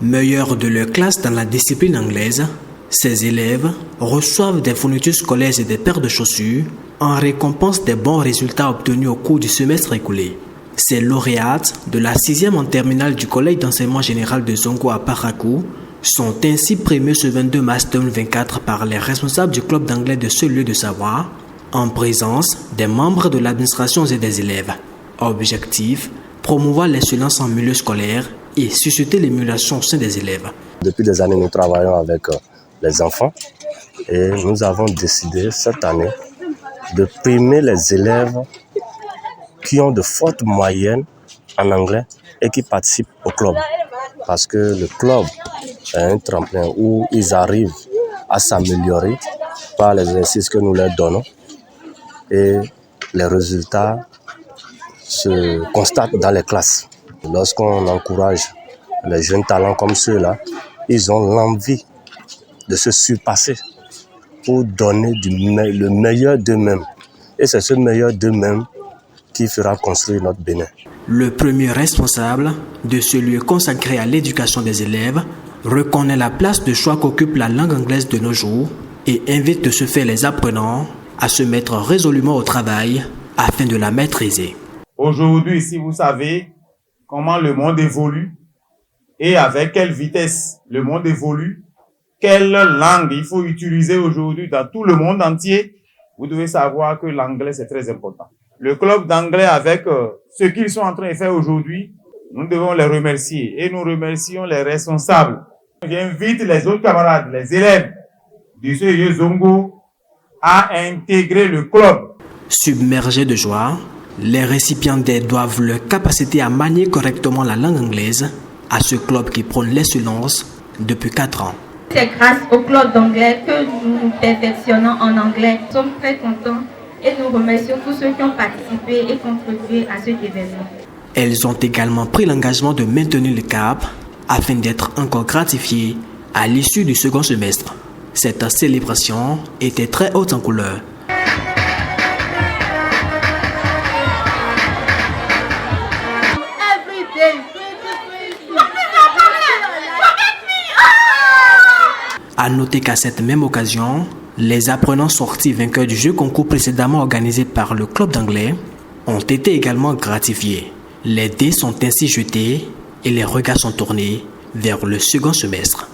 Meilleurs de leur classe dans la discipline anglaise, ces élèves reçoivent des fournitures scolaires et des paires de chaussures en récompense des bons résultats obtenus au cours du semestre écoulé. Ces lauréates de la 6e en terminale du Collège d'enseignement général de Zongo à Parakou sont ainsi primés ce 22 mars 2024 par les responsables du club d'anglais de ce lieu de savoir, en présence des membres de l'administration et des élèves. Objectif, promouvoir l'excellence en milieu scolaire et susciter l'émulation au sein des élèves. Depuis des années, nous travaillons avec les enfants et nous avons décidé cette année de primer les élèves qui ont de fortes moyennes en anglais et qui participent au club. Parce que le club est un tremplin où ils arrivent à s'améliorer par les exercices que nous leur donnons et les résultats se constatent dans les classes. Lorsqu'on encourage les jeunes talents comme ceux-là, ils ont l'envie de se surpasser pour donner le meilleur d'eux-mêmes. Et c'est ce meilleur d'eux-mêmes qui fera construire notre Bénin. Le premier responsable de ce lieu consacré à l'éducation des élèves reconnaît la place de choix qu'occupe la langue anglaise de nos jours et invite de ce fait les apprenants à se mettre résolument au travail afin de la maîtriser. Aujourd'hui, si vous savez comment le monde évolue et avec quelle vitesse le monde évolue, quelle langue il faut utiliser aujourd'hui dans tout le monde entier, vous devez savoir que l'anglais c'est très important. Le club d'anglais avec ce qu'ils sont en train de faire aujourd'hui, nous devons les remercier et nous remercions les responsables. J'invite les autres camarades, les élèves du CIE Zongo à intégrer le club. Submergés de joie, les récipiendaires doivent leur capacité à manier correctement la langue anglaise à ce club qui prône l'excellence depuis 4 ans. C'est grâce au club d'anglais que nous nous perfectionnons en anglais. Nous sommes très contents et nous remercions tous ceux qui ont participé et contribué à cet événement. Elles ont également pris l'engagement de maintenir le cap afin d'être encore gratifiées à l'issue du second semestre. Cette célébration était très haute en couleur. À noter qu'à cette même occasion, les apprenants sortis vainqueurs du jeu concours précédemment organisé par le club d'anglais ont été également gratifiés. Les dés sont ainsi jetés et les regards sont tournés vers le second semestre.